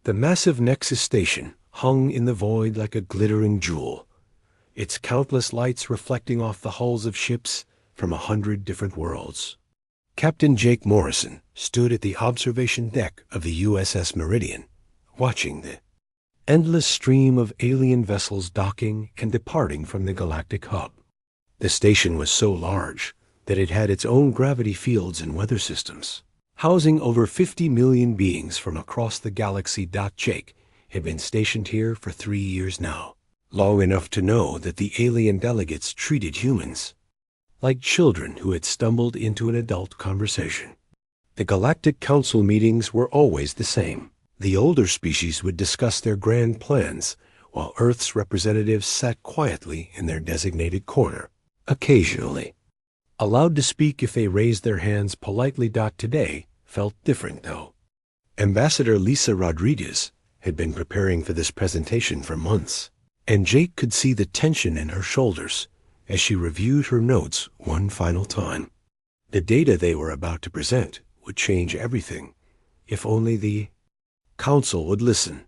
The massive Nexus station hung in the void like a glittering jewel, its countless lights reflecting off the hulls of ships from 100 different worlds. Captain Jake Morrison stood at the observation deck of the USS Meridian, watching the endless stream of alien vessels docking and departing from the galactic hub. The station was so large that it had its own gravity fields and weather systems, housing over 50 million beings from across the galaxy. Jake had been stationed here for 3 years now, long enough to know that the alien delegates treated humans like children who had stumbled into an adult conversation. The Galactic Council meetings were always the same. The older species would discuss their grand plans, while Earth's representatives sat quietly in their designated corner, occasionally allowed to speak if they raised their hands politely. Today felt different, though. Ambassador Lisa Rodriguez had been preparing for this presentation for months, and Jake could see the tension in her shoulders as she reviewed her notes one final time. The data they were about to present would change everything, if only the council would listen.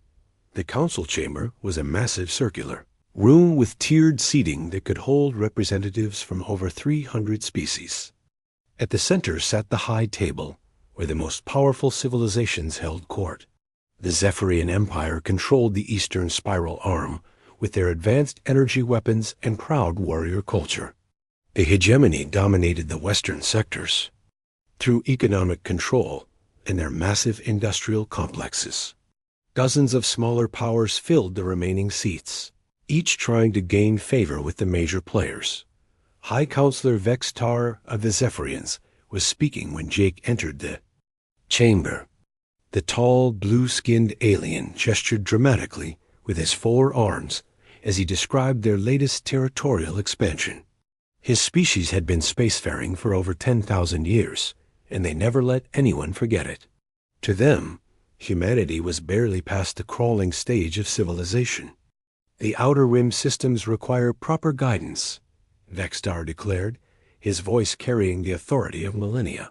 The council chamber was a massive circular room with tiered seating that could hold representatives from over 300 species. At the center sat the high table, where the most powerful civilizations held court. The Zephyrian Empire controlled the eastern spiral arm, with their advanced energy weapons and proud warrior culture. The hegemony dominated the western sectors through economic control and their massive industrial complexes. Dozens of smaller powers filled the remaining seats, each trying to gain favor with the major players. High Counselor Vextar of the Zephyrians was speaking when Jake entered the chamber. The tall, blue-skinned alien gestured dramatically with his 4 arms as he described their latest territorial expansion. His species had been spacefaring for over 10,000 years, and they never let anyone forget it. To them, humanity was barely past the crawling stage of civilization. The Outer Rim systems require proper guidance, Vextar declared, his voice carrying the authority of millennia.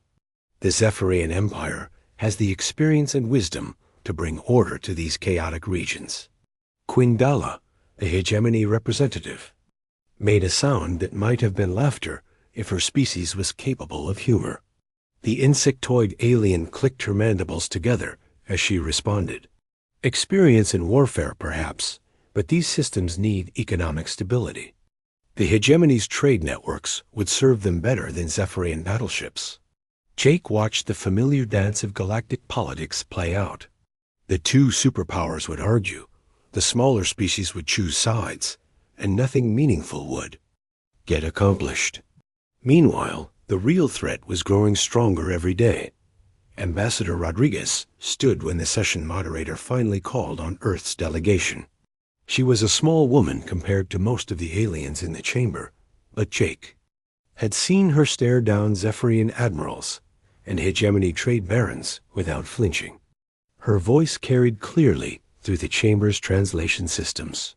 The Zephyrian Empire has the experience and wisdom to bring order to these chaotic regions. Quindala, the hegemony representative, made a sound that might have been laughter if her species was capable of humor. The insectoid alien clicked her mandibles together as she responded. Experience in warfare, perhaps, but these systems need economic stability. The hegemony's trade networks would serve them better than Zephyrian battleships. Jake watched the familiar dance of galactic politics play out. The two superpowers would argue, the smaller species would choose sides, and nothing meaningful would get accomplished. Meanwhile, the real threat was growing stronger every day. Ambassador Rodriguez stood when the session moderator finally called on Earth's delegation. She was a small woman compared to most of the aliens in the chamber, but Jake had seen her stare down Zephyrian admirals and hegemony trade barons without flinching. Her voice carried clearly through the chamber's translation systems.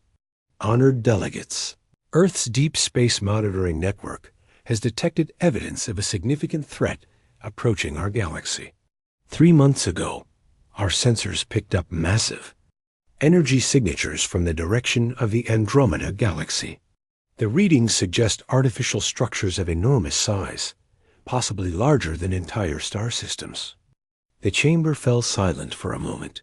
Honored delegates, Earth's Deep Space Monitoring Network has detected evidence of a significant threat approaching our galaxy. 3 months ago, our sensors picked up massive energy signatures from the direction of the Andromeda galaxy. The readings suggest artificial structures of enormous size, possibly larger than entire star systems. The chamber fell silent for a moment,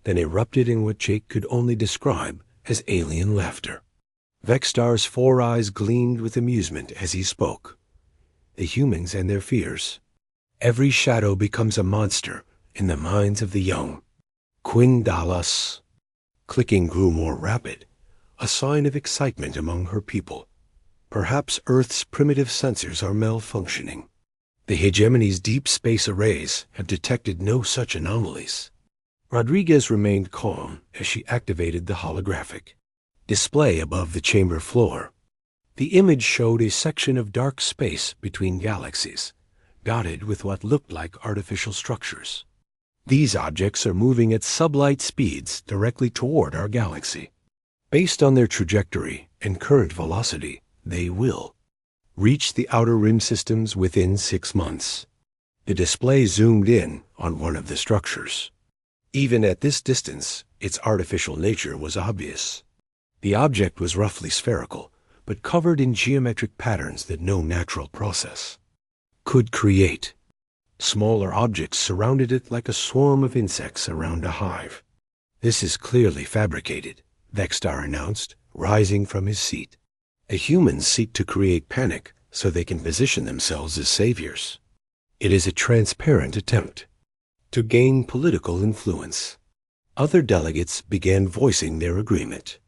then erupted in what Jake could only describe as alien laughter. Vextar's 4 eyes gleamed with amusement as he spoke. The humans and their fears. Every shadow becomes a monster in the minds of the young. Quindala's clicking grew more rapid, a sign of excitement among her people. Perhaps Earth's primitive sensors are malfunctioning. The hegemony's deep space arrays have detected no such anomalies. Rodriguez remained calm as she activated the holographic display above the chamber floor. The image showed a section of dark space between galaxies, dotted with what looked like artificial structures. These objects are moving at sublight speeds directly toward our galaxy. Based on their trajectory and current velocity, they will reach the Outer Rim systems within 6 months. The display zoomed in on one of the structures. Even at this distance, its artificial nature was obvious. The object was roughly spherical, but covered in geometric patterns that no natural process could create. Smaller objects surrounded it like a swarm of insects around a hive. "This is clearly fabricated," Vextar announced, rising from his seat. "Humans seek to create panic so they can position themselves as saviors. It is a transparent attempt to gain political influence." Other delegates began voicing their agreement.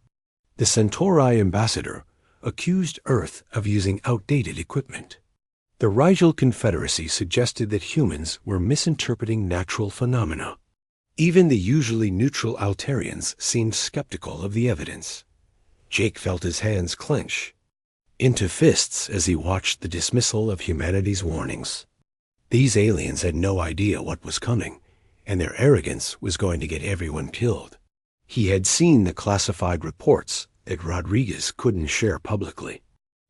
The Centauri ambassador accused Earth of using outdated equipment. The Rigel Confederacy suggested that humans were misinterpreting natural phenomena. Even the usually neutral Altarians seemed skeptical of the evidence. Jake felt his hands clench into fists as he watched the dismissal of humanity's warnings. These aliens had no idea what was coming, and their arrogance was going to get everyone killed. He had seen the classified reports that Rodriguez couldn't share publicly.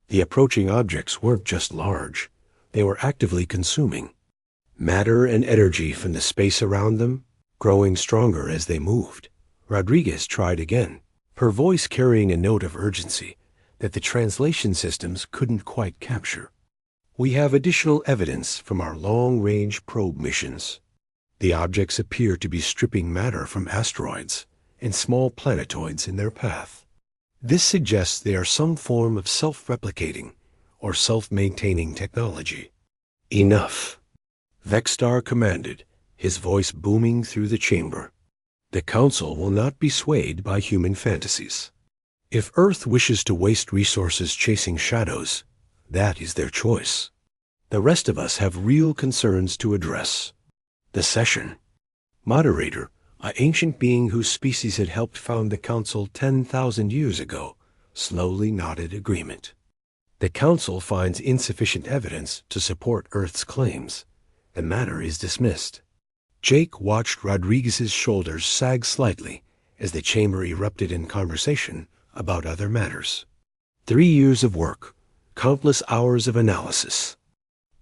The approaching objects weren't just large. They were actively consuming matter and energy from the space around them, growing stronger as they moved. Rodriguez tried again, her voice carrying a note of urgency that the translation systems couldn't quite capture. "We have additional evidence from our long-range probe missions. The objects appear to be stripping matter from asteroids and small planetoids in their path. This suggests they are some form of self-replicating or self-maintaining technology." "Enough," Vextar commanded, his voice booming through the chamber. "The Council will not be swayed by human fantasies. If Earth wishes to waste resources chasing shadows, that is their choice. The rest of us have real concerns to address." The session moderator, an ancient being whose species had helped found the Council 10,000 years ago, slowly nodded agreement. "The Council finds insufficient evidence to support Earth's claims. The matter is dismissed." Jake watched Rodriguez's shoulders sag slightly as the chamber erupted in conversation about other matters. 3 years of work, countless hours of analysis,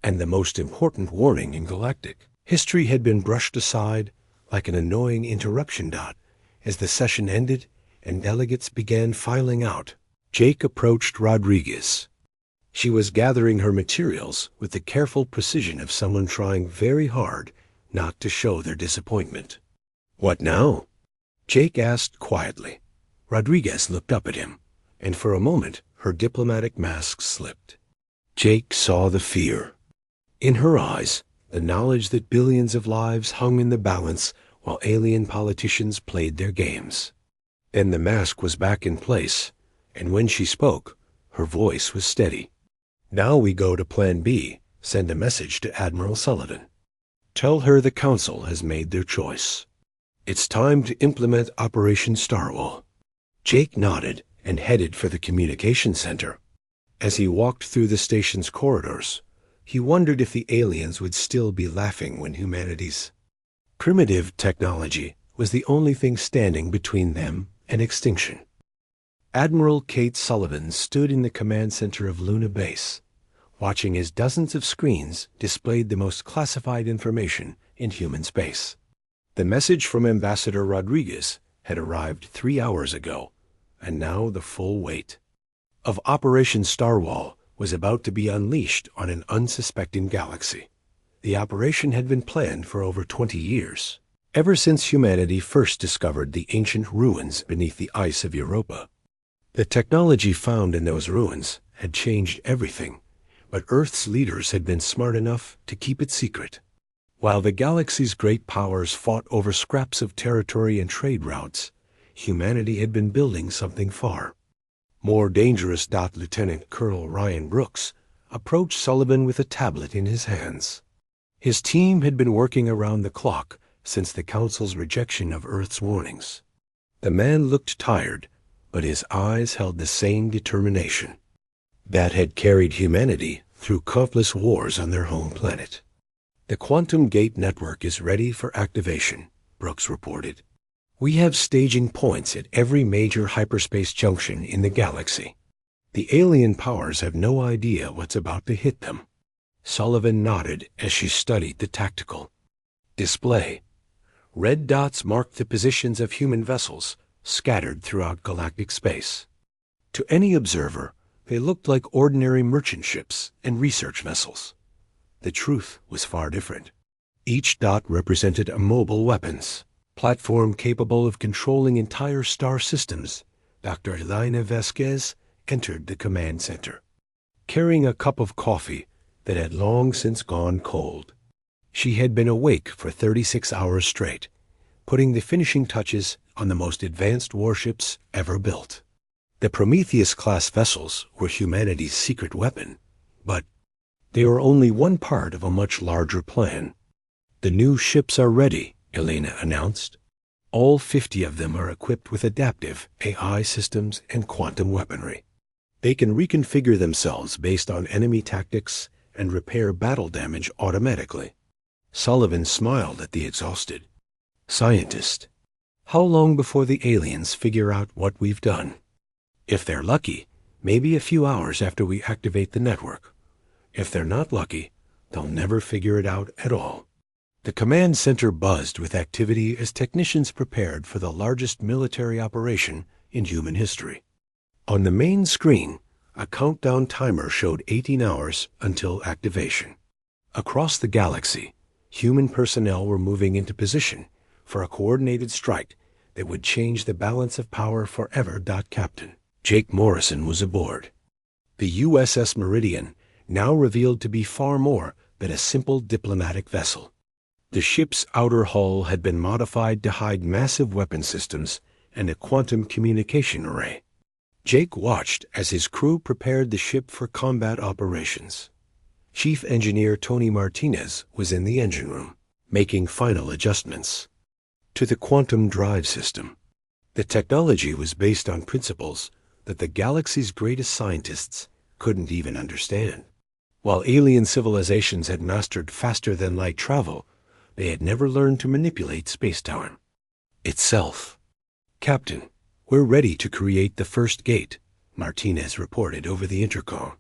and the most important warning in galactic history had been brushed aside like an annoying interruption dot as the session ended and delegates began filing out. Jake approached Rodriguez. She was gathering her materials with the careful precision of someone trying very hard not to show their disappointment. "What now?" Jake asked quietly. Rodriguez looked up at him, and for a moment her diplomatic mask slipped. Jake saw the fear in her eyes, the knowledge that billions of lives hung in the balance while alien politicians played their games. Then the mask was back in place, and when she spoke, her voice was steady. "Now we go to Plan B. Send a message to Admiral Sullivan. Tell her the Council has made their choice. It's time to implement Operation Starwall." Jake nodded and headed for the communication center. As he walked through the station's corridors, he wondered if the aliens would still be laughing when humanity's primitive technology was the only thing standing between them and extinction. Admiral Kate Sullivan stood in the command center of Luna Base, watching as dozens of screens displayed the most classified information in human space. The message from Ambassador Rodriguez had arrived 3 hours ago, and now the full weight of Operation Starwall was about to be unleashed on an unsuspecting galaxy. The operation had been planned for over 20 years, ever since humanity first discovered the ancient ruins beneath the ice of Europa. The technology found in those ruins had changed everything, but Earth's leaders had been smart enough to keep it secret. While the galaxy's great powers fought over scraps of territory and trade routes, humanity had been building something far more dangerous. Lieutenant Colonel Ryan Brooks approached Sullivan with a tablet in his hands. His team had been working around the clock since the Council's rejection of Earth's warnings. The man looked tired, but his eyes held the same determination that had carried humanity through countless wars on their home planet. "The Quantum Gate network is ready for activation," Brooks reported. "We have staging points at every major hyperspace junction in the galaxy. The alien powers have no idea what's about to hit them." Sullivan nodded as she studied the tactical display. Red dots marked the positions of human vessels scattered throughout galactic space. To any observer, they looked like ordinary merchant ships and research vessels. The truth was far different. Each dot represented a mobile weapons platform capable of controlling entire star systems. Dr. Elena Vasquez entered the command center, carrying a cup of coffee that had long since gone cold. She had been awake for 36 hours straight, putting the finishing touches on the most advanced warships ever built. The Prometheus-class vessels were humanity's secret weapon, but they were only one part of a much larger plan. The new ships are ready, Elena announced. All 50 of them are equipped with adaptive AI systems and quantum weaponry. They can reconfigure themselves based on enemy tactics and repair battle damage automatically. Sullivan smiled at the exhausted scientist. How long before the aliens figure out what we've done? If they're lucky, maybe a few hours after we activate the network. If they're not lucky, they'll never figure it out at all. The command center buzzed with activity as technicians prepared for the largest military operation in human history. On the main screen, a countdown timer showed 18 hours until activation. Across the galaxy, human personnel were moving into position for a coordinated strike that would change the balance of power forever. Captain Jake Morrison was aboard. The USS Meridian, now revealed to be far more than a simple diplomatic vessel. The ship's outer hull had been modified to hide massive weapon systems and a quantum communication array. Jake watched as his crew prepared the ship for combat operations. Chief Engineer Tony Martinez was in the engine room, making final adjustments to the quantum drive system. The technology was based on principles that the galaxy's greatest scientists couldn't even understand. While alien civilizations had mastered faster-than-light travel, they had never learned to manipulate space-time itself. Captain, we're ready to create the first gate, Martinez reported over the intercom.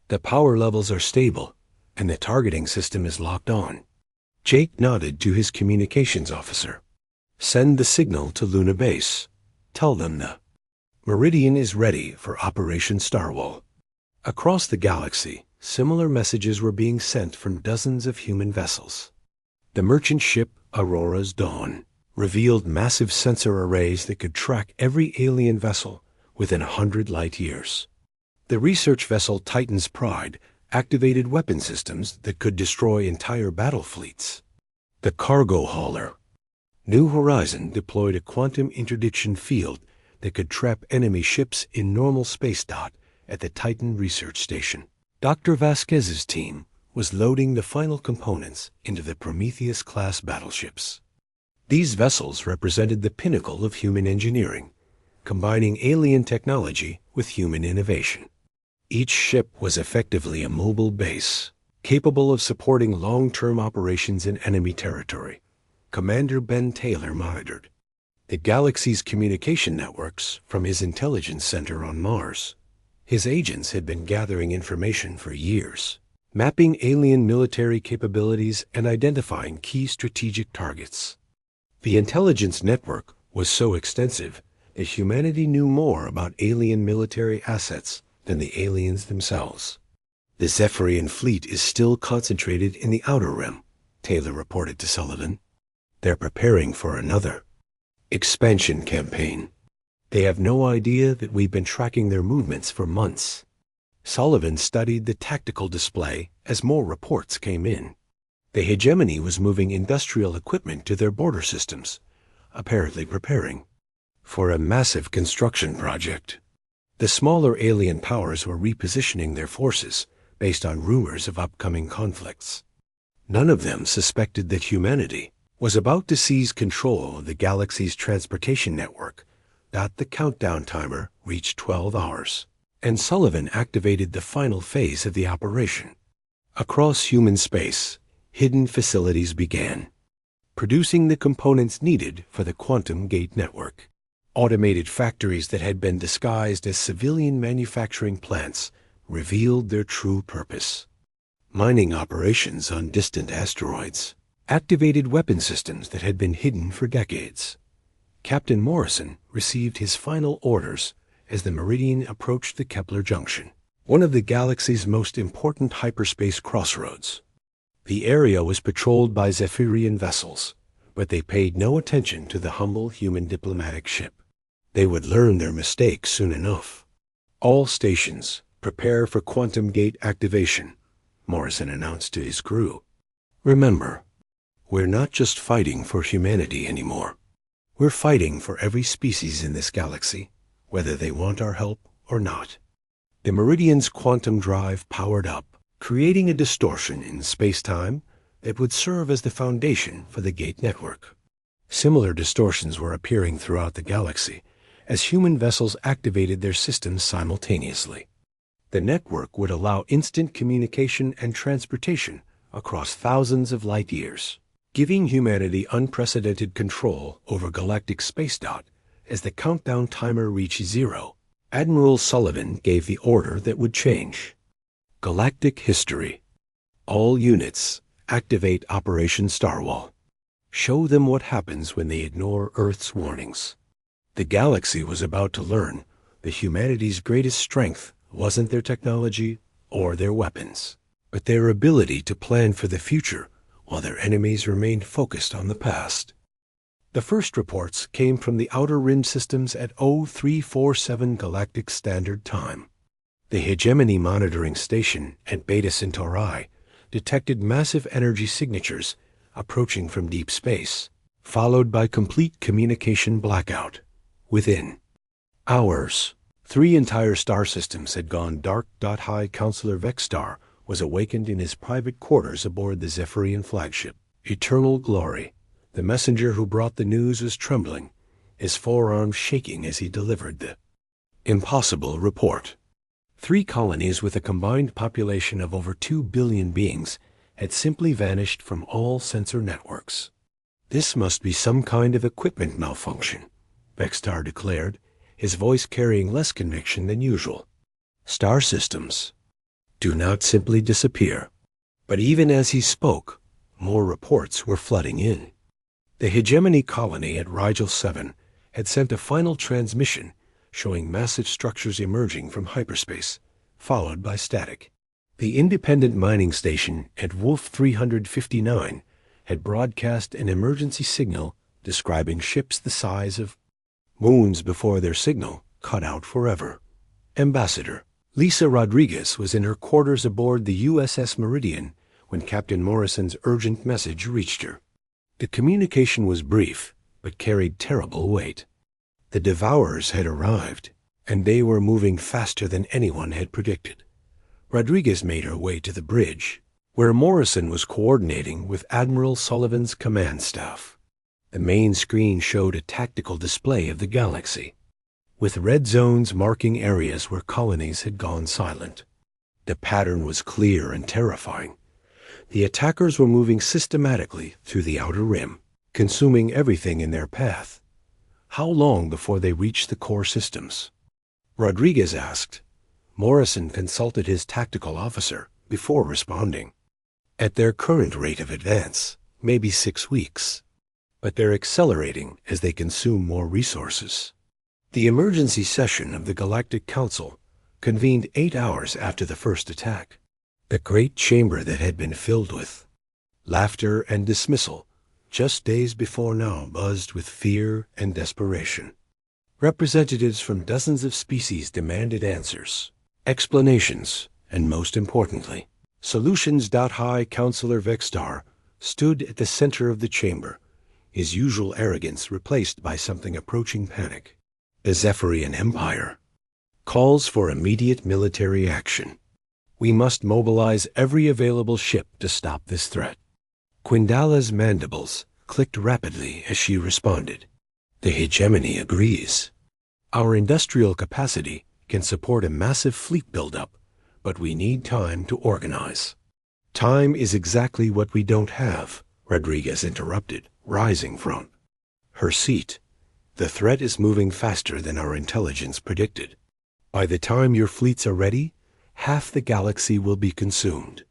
The power levels are stable, and the targeting system is locked on. Jake nodded to his communications officer. Send the signal to Luna Base. Tell them the Meridian is ready for Operation Starwall. Across the galaxy, similar messages were being sent from dozens of human vessels. The merchant ship Aurora's Dawn revealed massive sensor arrays that could track every alien vessel within 100 light years. The research vessel Titan's Pride activated weapon systems that could destroy entire battle fleets. The cargo hauler New Horizon deployed a quantum interdiction field that could trap enemy ships in normal space. At the Titan research station, Dr. Vasquez's team was loading the final components into the Prometheus-class battleships. These vessels represented the pinnacle of human engineering, combining alien technology with human innovation. Each ship was effectively a mobile base, capable of supporting long-term operations in enemy territory. Commander Ben Taylor monitored the galaxy's communication networks from his intelligence center on Mars. His agents had been gathering information for years, mapping alien military capabilities and identifying key strategic targets. The intelligence network was so extensive that humanity knew more about alien military assets than the aliens themselves. The Zephyrian fleet is still concentrated in the Outer Rim, Taylor reported to Sullivan. They're preparing for another expansion campaign. They have no idea that we've been tracking their movements for months. Sullivan studied the tactical display as more reports came in. The hegemony was moving industrial equipment to their border systems, apparently preparing for a massive construction project. The smaller alien powers were repositioning their forces based on rumors of upcoming conflicts. None of them suspected that humanity was about to seize control of the galaxy's transportation network. The countdown timer reached 12 hours, and Sullivan activated the final phase of the operation. Across human space, hidden facilities began, producing the components needed for the quantum gate network. Automated factories that had been disguised as civilian manufacturing plants revealed their true purpose: mining operations on distant asteroids. activated weapon systems that had been hidden for decades. Captain Morrison received his final orders as the Meridian approached the Kepler Junction, one of the galaxy's most important hyperspace crossroads. The area was patrolled by Zephyrian vessels, but they paid no attention to the humble human diplomatic ship. They would learn their mistakes soon enough. "All stations, prepare for quantum gate activation," Morrison announced to his crew. "Remember, we're not just fighting for humanity anymore. We're fighting for every species in this galaxy, whether they want our help or not." The Meridian's quantum drive powered up, creating a distortion in space-time that would serve as the foundation for the gate network. Similar distortions were appearing throughout the galaxy as human vessels activated their systems simultaneously. The network would allow instant communication and transportation across thousands of light years, giving humanity unprecedented control over galactic spacedot. As the countdown timer reached 0, Admiral Sullivan gave the order that would change. Galactic history. All units, activate Operation Starwall. Show them what happens when they ignore Earth's warnings. The galaxy was about to learn that humanity's greatest strength wasn't their technology or their weapons, but their ability to plan for the future while their enemies remained focused on the past. The first reports came from the Outer Rim systems at 0347 Galactic Standard Time. The Hegemony Monitoring Station at Beta Centauri detected massive energy signatures approaching from deep space, followed by complete communication blackout. Within hours, 3 entire star systems had gone dark. High Counselor Vexstar was awakened in his private quarters aboard the Zephyrian flagship, Eternal Glory. The messenger who brought the news was trembling, his forearms shaking as he delivered the impossible report. 3 colonies with a combined population of over 2 billion beings had simply vanished from all sensor networks. "This must be some kind of equipment malfunction," Vexstar declared, his voice carrying less conviction than usual. "Star systems do not simply disappear." But even as he spoke, more reports were flooding in. The Hegemony colony at Rigel 7 had sent a final transmission showing massive structures emerging from hyperspace, followed by static. The independent mining station at Wolf 359 had broadcast an emergency signal describing ships the size of moons before their signal cut out forever. Ambassador Lisa Rodriguez was in her quarters aboard the USS Meridian when Captain Morrison's urgent message reached her. The communication was brief, but carried terrible weight. The Devourers had arrived, and they were moving faster than anyone had predicted. Rodriguez made her way to the bridge, where Morrison was coordinating with Admiral Sullivan's command staff. The main screen showed a tactical display of the galaxy, with red zones marking areas where colonies had gone silent. The pattern was clear and terrifying. The attackers were moving systematically through the Outer Rim, consuming everything in their path. How long before they reached the core systems? Rodriguez asked. Morrison consulted his tactical officer before responding. At their current rate of advance, maybe 6 weeks. But they're accelerating as they consume more resources. The emergency session of the Galactic Council convened 8 hours after the first attack. The great chamber that had been filled with laughter and dismissal just days before now buzzed with fear and desperation. Representatives from dozens of species demanded answers, explanations, and most importantly, solutions. High Counselor Vexstar stood at the center of the chamber, his usual arrogance replaced by something approaching panic. The Zephyrian Empire calls for immediate military action. We must mobilize every available ship to stop this threat. Quindala's mandibles clicked rapidly as she responded. The Hegemony agrees. Our industrial capacity can support a massive fleet buildup, but we need time to organize. Time is exactly what we don't have, Rodriguez interrupted, rising from her seat. The threat is moving faster than our intelligence predicted. By the time your fleets are ready, half the galaxy will be consumed.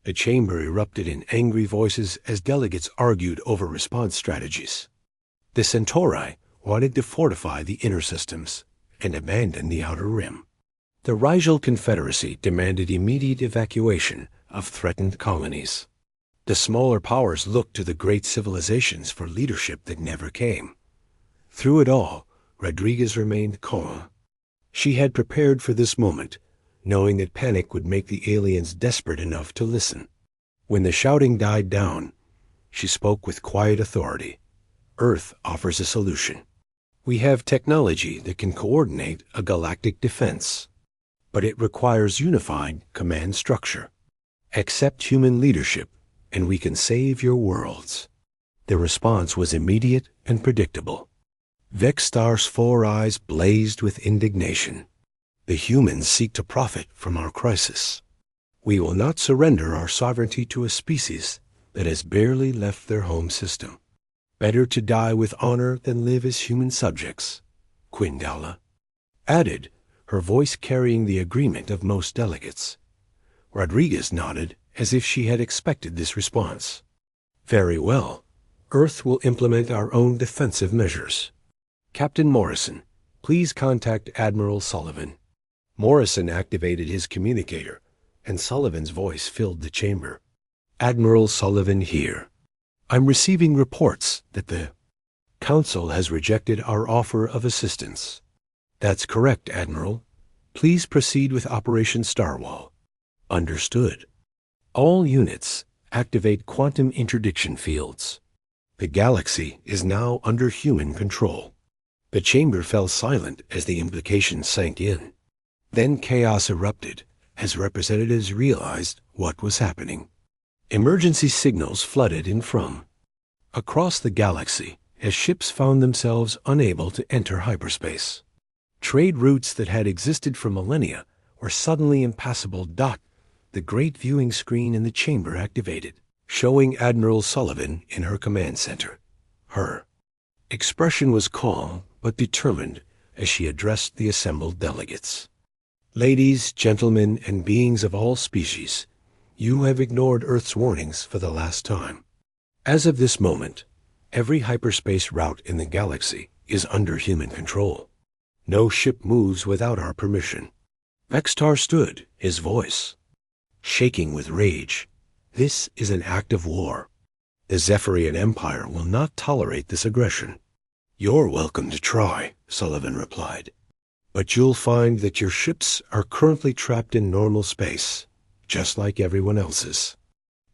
The chamber erupted in angry voices as delegates argued over response strategies. The Centauri wanted to fortify the inner systems and abandon the outer rim. The Rigel Confederacy demanded immediate evacuation of threatened colonies. The smaller powers looked to the great civilizations for leadership that never came. Through it all, Rodriguez remained calm. She had prepared for this moment, knowing that panic would make the aliens desperate enough to listen. When the shouting died down, she spoke with quiet authority. Earth offers a solution. We have technology that can coordinate a galactic defense, but it requires unified command structure. Accept human leadership, and we can save your worlds. The response was immediate and predictable. Vextar's 4 eyes blazed with indignation. The humans seek to profit from our crisis. We will not surrender our sovereignty to a species that has barely left their home system. Better to die with honor than live as human subjects, Quindala added, her voice carrying the agreement of most delegates. Rodriguez nodded as if she had expected this response. Very well. Earth will implement our own defensive measures. Captain Morrison, please contact Admiral Sullivan. Morrison activated his communicator, and Sullivan's voice filled the chamber. Admiral Sullivan here. I'm receiving reports that the Council has rejected our offer of assistance. That's correct, Admiral. Please proceed with Operation Starwall. Understood. All units activate quantum interdiction fields. The galaxy is now under human control. The chamber fell silent as the implications sank in. Then chaos erupted as representatives realized what was happening. Emergency signals flooded in from across the galaxy as ships found themselves unable to enter hyperspace. Trade routes that had existed for millennia were suddenly impassable. The great viewing screen in the chamber activated, showing Admiral Sullivan in her command center. Her expression was calm but determined as she addressed the assembled delegates. Ladies, gentlemen, and beings of all species, you have ignored Earth's warnings for the last time. As of this moment, every hyperspace route in the galaxy is under human control. No ship moves without our permission. Vextar stood, his voice shaking with rage. This is an act of war. The Zephyrian Empire will not tolerate this aggression. You're welcome to try, Sullivan replied. But you'll find that your ships are currently trapped in normal space, just like everyone else's.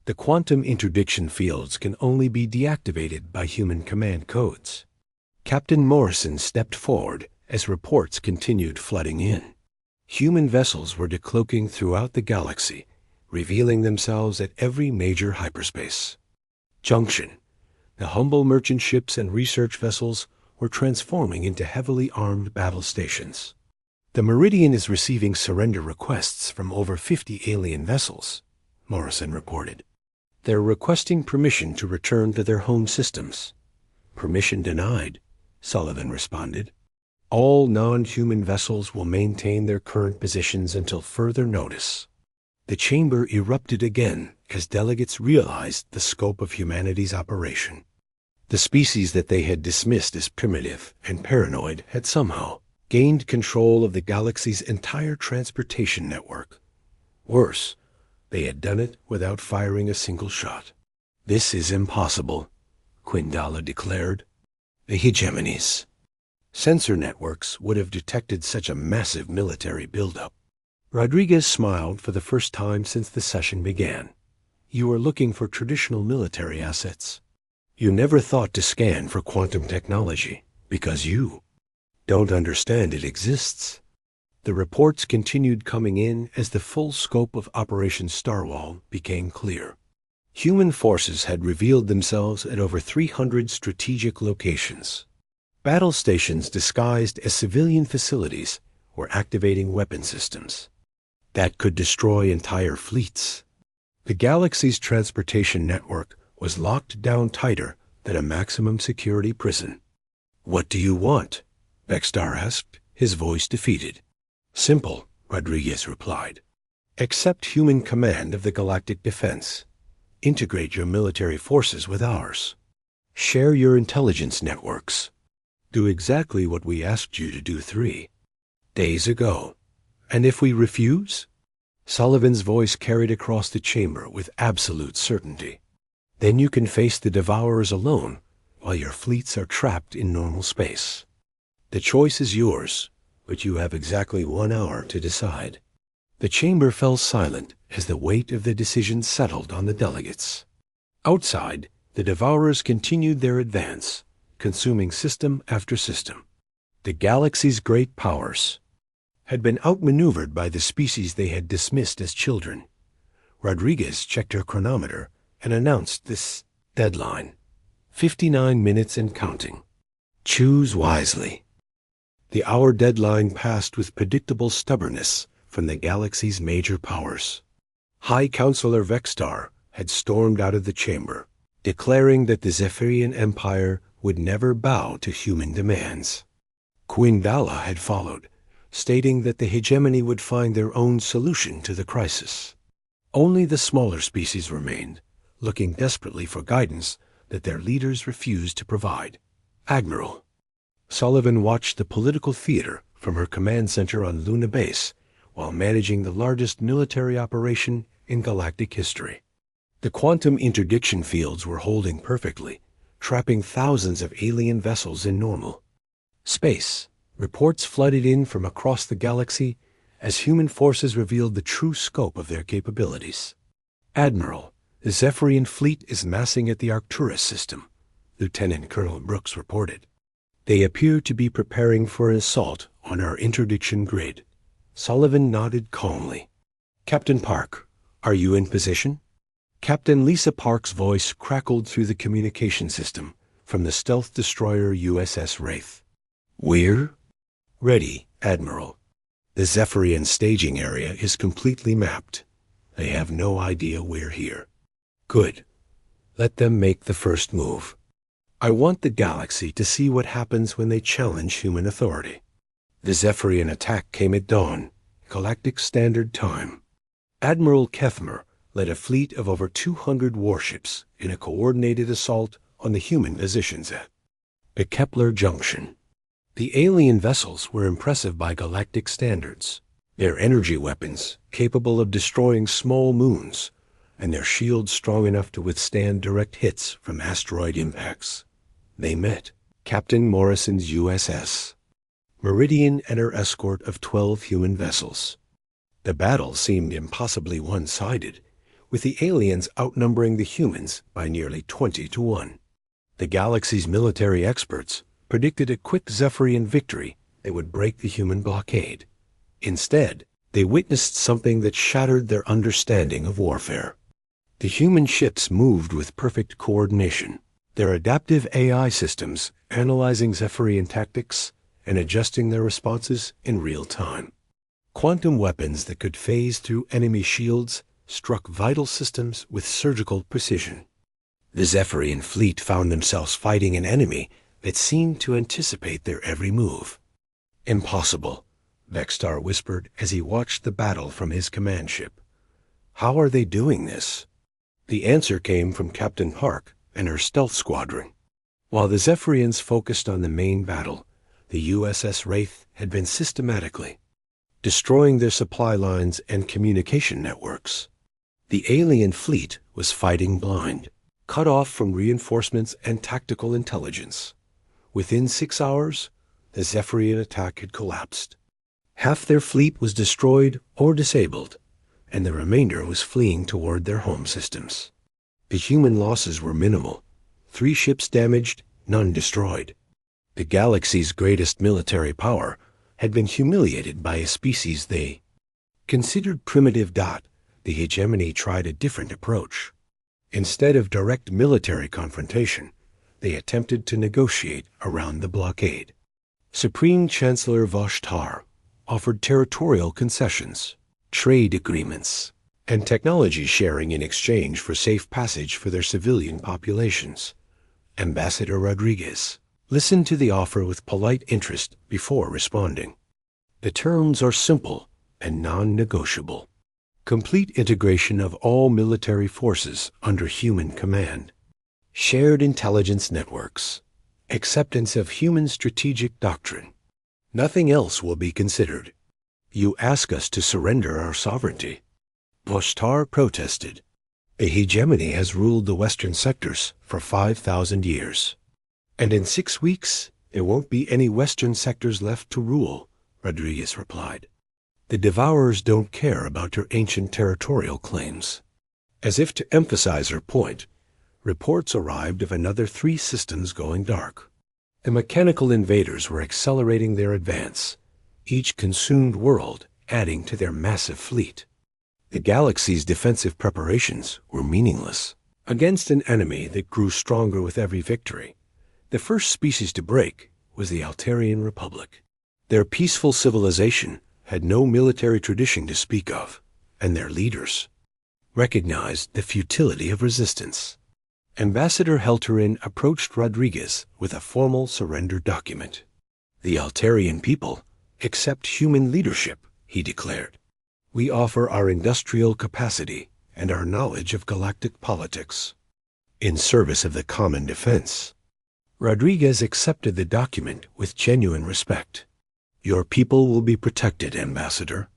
The quantum interdiction fields can only be deactivated by human command codes. Captain Morrison stepped forward as reports continued flooding in. Human vessels were decloaking throughout the galaxy, revealing themselves at every major hyperspace junction. The humble merchant ships and research vessels were transforming into heavily armed battle stations. The Meridian is receiving surrender requests from over 50 alien vessels, Morrison reported. They're requesting permission to return to their home systems. Permission denied, Sullivan responded. All non-human vessels will maintain their current positions until further notice. The chamber erupted again as delegates realized the scope of humanity's operation. The species that they had dismissed as primitive and paranoid had somehow gained control of the galaxy's entire transportation network. Worse, they had done it without firing a single shot. This is impossible, Quindala declared. The hegemonies. Sensor networks would have detected such a massive military buildup. Rodriguez smiled for the first time since the session began. You are looking for traditional military assets. You never thought to scan for quantum technology because you don't understand it exists. The reports continued coming in as the full scope of Operation Starwall became clear. Human forces had revealed themselves at over 300 strategic locations. Battle stations disguised as civilian facilities were activating weapon systems that could destroy entire fleets. The galaxy's transportation network was locked down tighter than a maximum security prison. What do you want? Vextar asked, his voice defeated. Simple, Rodriguez replied. Accept human command of the galactic defense. Integrate your military forces with ours. Share your intelligence networks. Do exactly what we asked you to do 3 days ago. And if we refuse? Sullivan's voice carried across the chamber with absolute certainty. Then you can face the Devourers alone while your fleets are trapped in normal space. The choice is yours, but you have exactly 1 hour to decide. The chamber fell silent as the weight of the decision settled on the delegates. Outside, the Devourers continued their advance, consuming system after system. The galaxy's great powers had been outmaneuvered by the species they had dismissed as children. Rodriguez checked her chronometer and announced this deadline: 59 minutes and counting. Choose wisely. The hour deadline passed with predictable stubbornness from the galaxy's major powers. High Counselor Vextar had stormed out of the chamber, declaring that the Zephyrian Empire would never bow to human demands. Quindala had followed, stating that the hegemony would find their own solution to the crisis. Only the smaller species remained, looking desperately for guidance that their leaders refused to provide. Admiral. Sullivan watched the political theater from her command center on Luna Base while managing the largest military operation in galactic history. The quantum interdiction fields were holding perfectly, trapping thousands of alien vessels in normal space. Reports flooded in from across the galaxy as human forces revealed the true scope of their capabilities. Admiral, the Zephyrian fleet is massing at the Arcturus system, Lieutenant Colonel Brooks reported. They appear to be preparing for an assault on our interdiction grid. Sullivan nodded calmly. Captain Park, are you in position? Captain Lisa Park's voice crackled through the communication system from the stealth destroyer USS Wraith. We're ready, Admiral. The Zephyrian staging area is completely mapped. They have no idea we're here. Good. Let them make the first move. I want the galaxy to see what happens when they challenge human authority. The Zephyrian attack came at dawn, Galactic Standard Time. Admiral Kethmer led a fleet of over 200 warships in a coordinated assault on the human positions at the Kepler Junction. The alien vessels were impressive by galactic standards. Their energy weapons, capable of destroying small moons, and their shields strong enough to withstand direct hits from asteroid impacts. They met Captain Morrison's USS Meridian and her escort of 12 human vessels. The battle seemed impossibly one-sided, with the aliens outnumbering the humans by nearly 20 to 1. The galaxy's military experts predicted a quick Zephyrian victory that would break the human blockade. Instead, they witnessed something that shattered their understanding of warfare. The human ships moved with perfect coordination, their adaptive AI systems analyzing Zephyrian tactics and adjusting their responses in real time. Quantum weapons that could phase through enemy shields struck vital systems with surgical precision. The Zephyrian fleet found themselves fighting an enemy that seemed to anticipate their every move. Impossible, Vextar whispered as he watched the battle from his command ship. How are they doing this? The answer came from Captain Park and her stealth squadron. While the Zephyrians focused on the main battle, the USS Wraith had been systematically destroying their supply lines and communication networks. The alien fleet was fighting blind, cut off from reinforcements and tactical intelligence. Within 6 hours, the Zephyrian attack had collapsed. Half their fleet was destroyed or disabled, and the remainder was fleeing toward their home systems. The human losses were minimal. 3 ships damaged, none destroyed. The galaxy's greatest military power had been humiliated by a species they considered primitive. The hegemony tried a different approach. Instead of direct military confrontation, they attempted to negotiate around the blockade. Supreme Chancellor Voshtar offered territorial concessions, trade agreements, and technology sharing in exchange for safe passage for their civilian populations. Ambassador Rodriguez listened to the offer with polite interest before responding. The terms are simple and non-negotiable. complete integration of all military forces under human command, shared intelligence networks, acceptance of human strategic doctrine. Nothing else will be considered. You ask us to surrender our sovereignty. Voshtar protested. A hegemony has ruled the western sectors for 5,000 years. And in 6 weeks, there won't be any western sectors left to rule, Rodriguez replied. The Devourers don't care about your ancient territorial claims. As if to emphasize her point, reports arrived of another 3 systems going dark. The mechanical invaders were accelerating their advance, each consumed world adding to their massive fleet. The galaxy's defensive preparations were meaningless. Against an enemy that grew stronger with every victory, the first species to break was the Altarian Republic. Their peaceful civilization had no military tradition to speak of, and their leaders recognized the futility of resistance. Ambassador Helterin approached Rodriguez with a formal surrender document. The Altarian people accept human leadership, he declared. We offer our industrial capacity and our knowledge of galactic politics in service of the common defense. Rodriguez accepted the document with genuine respect. Your people will be protected, Ambassador.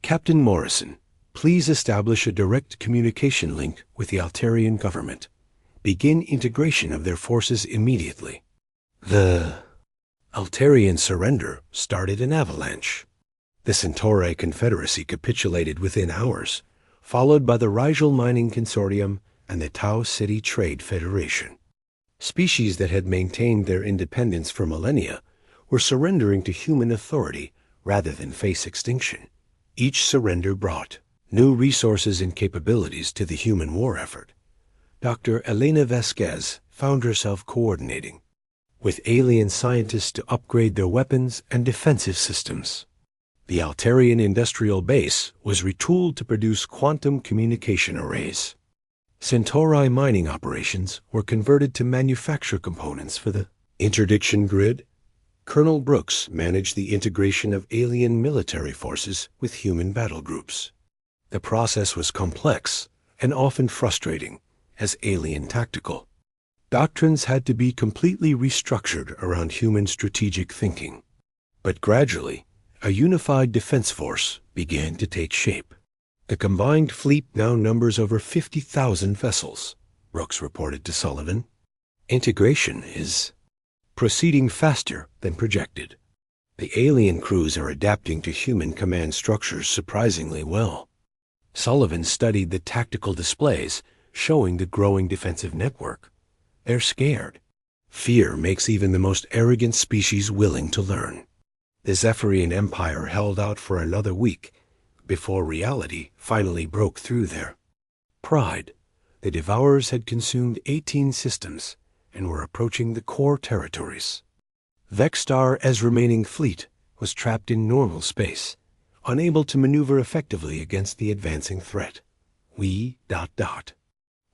Captain Morrison, please establish a direct communication link with the Altarian government. Begin integration of their forces immediately. The Altarian surrender started an avalanche. The Centauri Confederacy capitulated within hours, followed by the Rigel Mining Consortium and the Tau City Trade Federation. Species that had maintained their independence for millennia were surrendering to human authority rather than face extinction. Each surrender brought new resources and capabilities to the human war effort. Dr. Elena Vasquez found herself coordinating with alien scientists to upgrade their weapons and defensive systems. The Altarian industrial base was retooled to produce quantum communication arrays. Centauri mining operations were converted to manufacture components for the interdiction grid. Colonel Brooks managed the integration of alien military forces with human battle groups. The process was complex and often frustrating, as alien tactical. Doctrines had to be completely restructured around human strategic thinking. But gradually, a unified defense force began to take shape. The combined fleet now numbers over 50,000 vessels, Brooks reported to Sullivan. Integration is proceeding faster than projected. The alien crews are adapting to human command structures surprisingly well. Sullivan studied the tactical displays showing the growing defensive network. They're scared. Fear makes even the most arrogant species willing to learn. The Zephyrian Empire held out for another week before reality finally broke through their pride. The Devourers had consumed 18 systems and were approaching the core territories. Vexstar, as remaining fleet, was trapped in normal space, unable to maneuver effectively against the advancing threat. We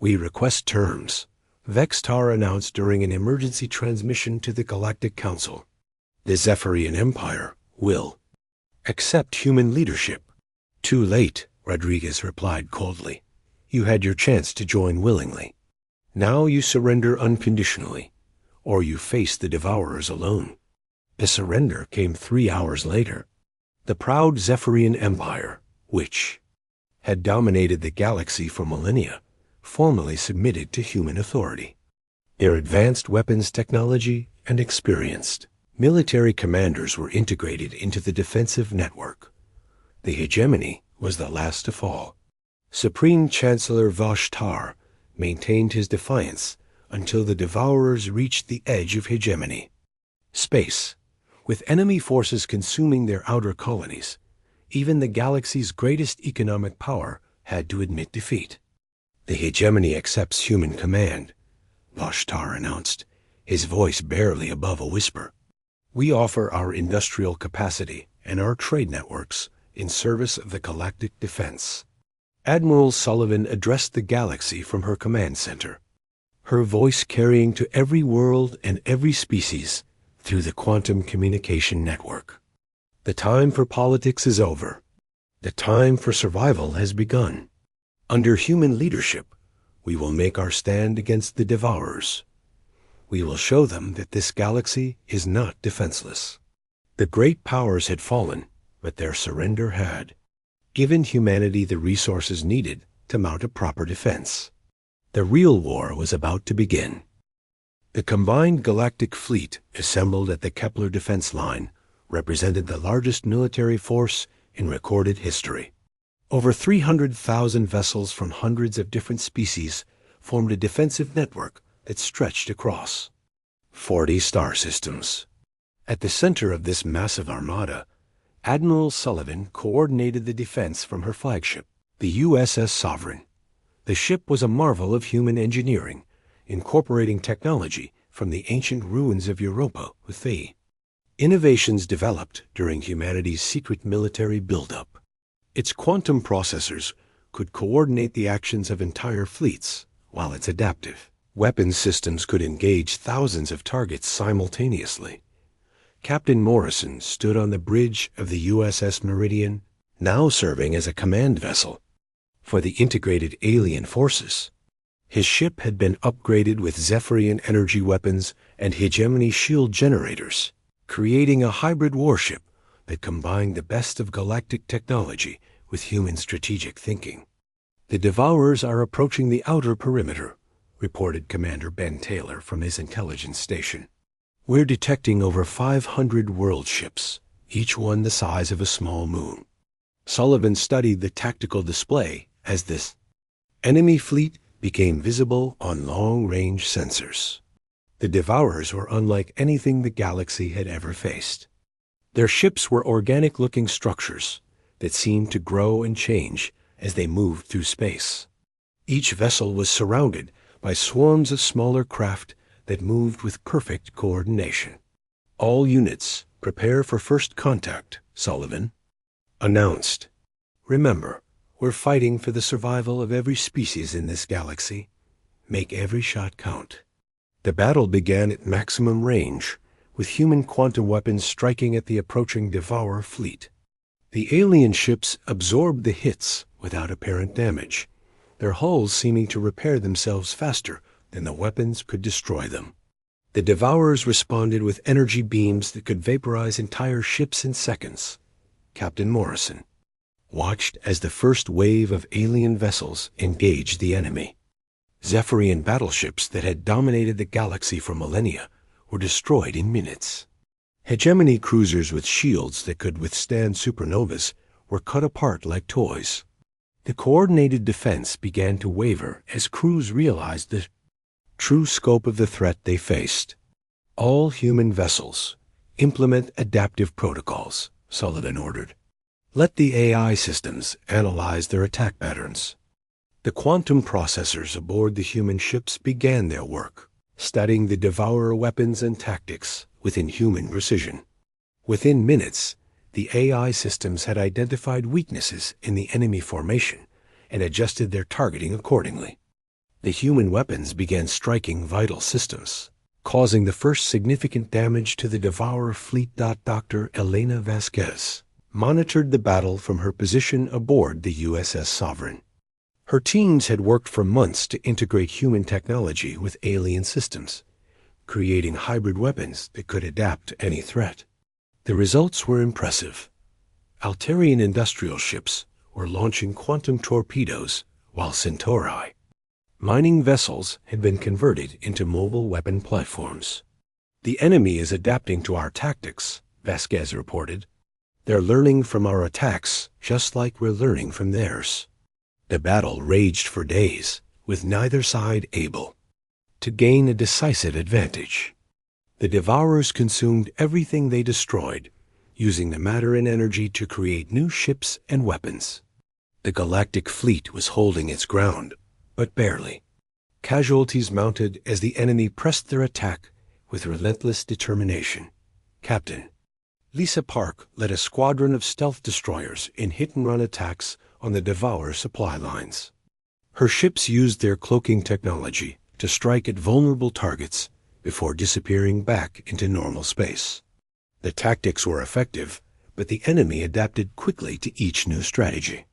request terms, Vexstar announced during an emergency transmission to the Galactic Council. The Zephyrian Empire will accept human leadership. Too late, Rodriguez replied coldly. You had your chance to join willingly. Now you surrender unconditionally, or you face the Devourers alone. The surrender came 3 hours later. The proud Zephyrian Empire, which had dominated the galaxy for millennia, formally submitted to human authority. Their advanced weapons technology and experienced military commanders were integrated into the defensive network. The hegemony was the last to fall. Supreme Chancellor Voshtar maintained his defiance until the Devourers reached the edge of hegemony. Space, with enemy forces consuming their outer colonies, even the galaxy's greatest economic power had to admit defeat. The hegemony accepts human command, Voshtar announced, his voice barely above a whisper. We offer our industrial capacity and our trade networks in service of the galactic defense. Admiral Sullivan addressed the galaxy from her command center, her voice carrying to every world and every species through the quantum communication network. The time for politics is over. The time for survival has begun. Under human leadership, we will make our stand against the Devourers. We will show them that this galaxy is not defenseless. The great powers had fallen, but their surrender had given humanity the resources needed to mount a proper defense. The real war was about to begin. The combined galactic fleet assembled at the Kepler defense line represented the largest military force in recorded history. Over 300,000 vessels from hundreds of different species formed a defensive network that stretched across 40 star systems. At the center of this massive armada, Admiral Sullivan coordinated the defense from her flagship, the USS Sovereign. The ship was a marvel of human engineering, incorporating technology from the ancient ruins of Europa with the innovations developed during humanity's secret military buildup. Its quantum processors could coordinate the actions of entire fleets, while its adaptive weapons systems could engage thousands of targets simultaneously. Captain Morrison stood on the bridge of the USS Meridian, now serving as a command vessel for the integrated alien forces. His ship had been upgraded with Zephyrian energy weapons and hegemony shield generators, creating a hybrid warship that combined the best of galactic technology with human strategic thinking. "The Devourers are approaching the outer perimeter," reported Commander Ben Taylor from his intelligence station. "We're detecting over 500 world ships, each one the size of a small moon." Sullivan studied the tactical display as this enemy fleet became visible on long-range sensors. The Devourers were unlike anything the galaxy had ever faced. Their ships were organic-looking structures that seemed to grow and change as they moved through space. Each vessel was surrounded by swarms of smaller craft that moved with perfect coordination. "All units, prepare for first contact," Sullivan announced. "Remember, we're fighting for the survival of every species in this galaxy. Make every shot count." The battle began at maximum range, with human quantum weapons striking at the approaching Devourer fleet. The alien ships absorbed the hits without apparent damage, their hulls seeming to repair themselves faster than the weapons could destroy them. The Devourers responded with energy beams that could vaporize entire ships in seconds. Captain Morrison watched as the first wave of alien vessels engaged the enemy. Zephyrian battleships that had dominated the galaxy for millennia were destroyed in minutes. Hegemony cruisers with shields that could withstand supernovas were cut apart like toys. The coordinated defense began to waver as crews realized the true scope of the threat they faced. "All human vessels, implement adaptive protocols," Sullivan ordered. "Let the AI systems analyze their attack patterns." The quantum processors aboard the human ships began their work, studying the Devourer weapons and tactics with inhuman precision. Within minutes, the AI systems had identified weaknesses in the enemy formation and adjusted their targeting accordingly. The human weapons began striking vital systems, causing the first significant damage to the Devourer fleet. Dr. Elena Vasquez monitored the battle from her position aboard the USS Sovereign. Her teams had worked for months to integrate human technology with alien systems, creating hybrid weapons that could adapt to any threat. The results were impressive. Altarian industrial ships were launching quantum torpedoes, while Centauri mining vessels had been converted into mobile weapon platforms. "The enemy is adapting to our tactics," Vasquez reported. "They're learning from our attacks just like we're learning from theirs." The battle raged for days, with neither side able to gain a decisive advantage. The Devourers consumed everything they destroyed, using the matter and energy to create new ships and weapons. The galactic fleet was holding its ground, but barely. Casualties mounted as the enemy pressed their attack with relentless determination. Captain Lisa Park led a squadron of stealth destroyers in hit-and-run attacks on the Devourer supply lines. Her ships used their cloaking technology to strike at vulnerable targets before disappearing back into normal space. The tactics were effective, but the enemy adapted quickly to each new strategy.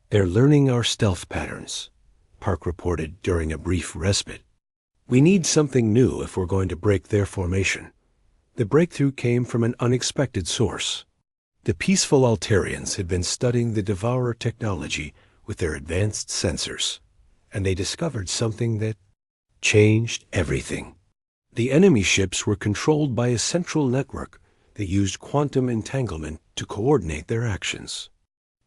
"They're learning our stealth patterns," Park reported during a brief respite. "We need something new if we're going to break their formation." The breakthrough came from an unexpected source. The peaceful Altarians had been studying the Devourer technology with their advanced sensors, and they discovered something that changed everything. The enemy ships were controlled by a central network that used quantum entanglement to coordinate their actions.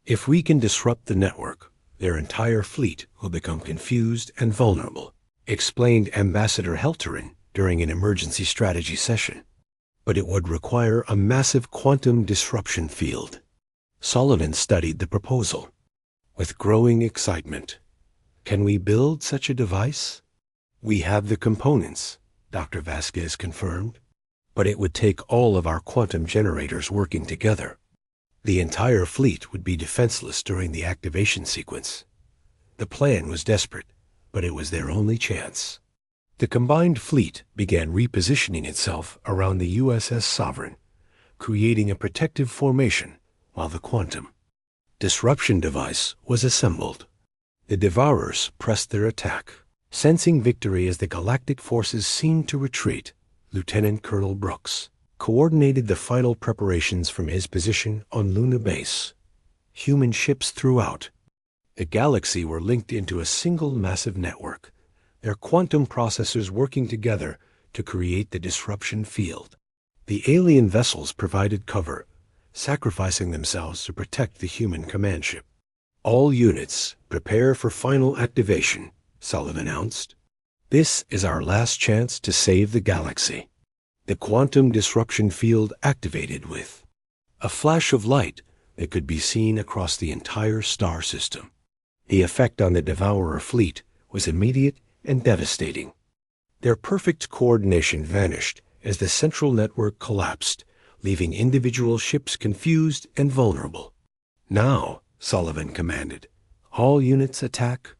"If we can disrupt the network, their entire fleet will become confused and vulnerable," explained Ambassador Helterin during an emergency strategy session. "But it would require a massive quantum disruption field." Sullivan studied the proposal with growing excitement. "Can we build such a device?" "We have the components," Dr. Vasquez confirmed, "but it would take all of our quantum generators working together. The entire fleet would be defenseless during the activation sequence." The plan was desperate, but it was their only chance. The combined fleet began repositioning itself around the USS Sovereign, creating a protective formation while the quantum disruption device was assembled. The Devourers pressed their attack. Sensing victory as the galactic forces seemed to retreat, Lieutenant Colonel Brooks coordinated the final preparations from his position on Luna Base. Human ships throughout the galaxy were linked into a single massive network, their quantum processors working together to create the disruption field. The alien vessels provided cover, sacrificing themselves to protect the human command ship. "All units, prepare for final activation," Sullivan announced. "This is our last chance to save the galaxy." The quantum disruption field activated with a flash of light that could be seen across the entire star system. The effect on the Devourer fleet was immediate and devastating. Their perfect coordination vanished as the central network collapsed, leaving individual ships confused and vulnerable. "Now," Sullivan commanded, "all units attack."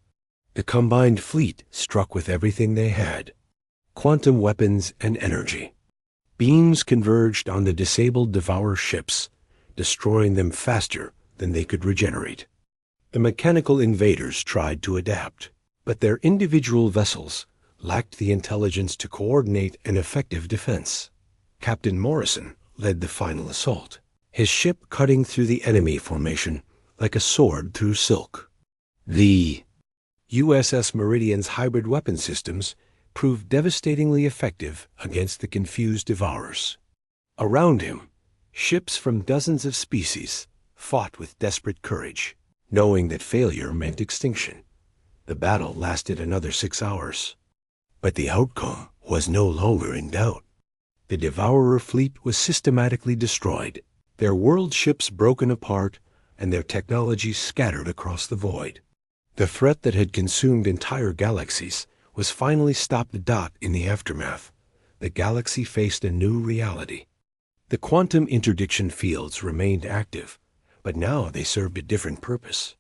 The combined fleet struck with everything they had: quantum weapons and energy. Beams converged on the disabled Devourer ships, destroying them faster than they could regenerate. The mechanical invaders tried to adapt, but their individual vessels lacked the intelligence to coordinate an effective defense. Captain Morrison led the final assault, his ship cutting through the enemy formation like a sword through silk. The USS Meridian's hybrid weapon systems proved devastatingly effective against the confused Devourers. Around him, ships from dozens of species fought with desperate courage, knowing that failure meant extinction. The battle lasted another 6 hours, but the outcome was no longer in doubt. The Devourer fleet was systematically destroyed, their world ships broken apart, and their technology scattered across the void. The threat that had consumed entire galaxies was finally stopped in the aftermath. The galaxy faced a new reality. The quantum interdiction fields remained active, but now they served a different purpose.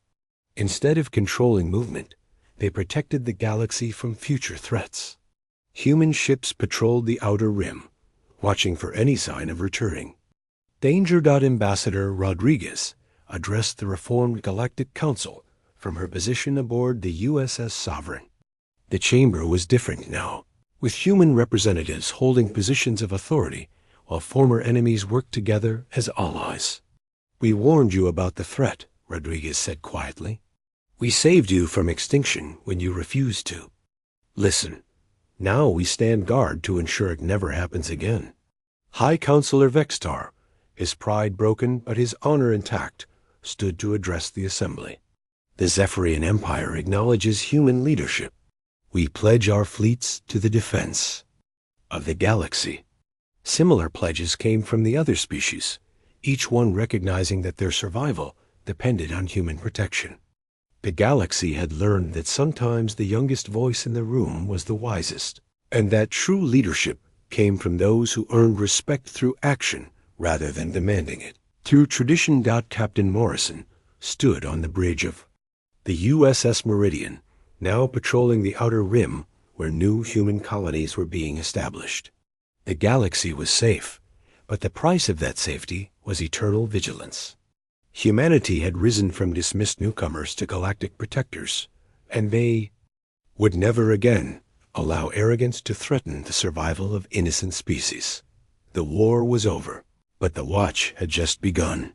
Instead of controlling movement, they protected the galaxy from future threats. Human ships patrolled the outer rim, watching for any sign of returning. Danger. Ambassador Rodriguez addressed the reformed Galactic Council from her position aboard the USS Sovereign. The chamber was different now, with human representatives holding positions of authority while former enemies worked together as allies. "We warned you about the threat," Rodriguez said quietly. "We saved you from extinction when you refused to. Listen, now we stand guard to ensure it never happens again." High Counselor Vextar, his pride broken but his honor intact, stood to address the assembly. "The Zephyrian Empire acknowledges human leadership. We pledge our fleets to the defense of the galaxy." Similar pledges came from the other species, each one recognizing that their survival depended on human protection. The galaxy had learned that sometimes the youngest voice in the room was the wisest, and that true leadership came from those who earned respect through action rather than demanding it. Through tradition. Captain Morrison stood on the bridge of the USS Meridian, now patrolling the outer rim where new human colonies were being established. The galaxy was safe, but the price of that safety was eternal vigilance. Humanity had risen from dismissed newcomers to galactic protectors, and they would never again allow arrogance to threaten the survival of innocent species. The war was over, but the watch had just begun.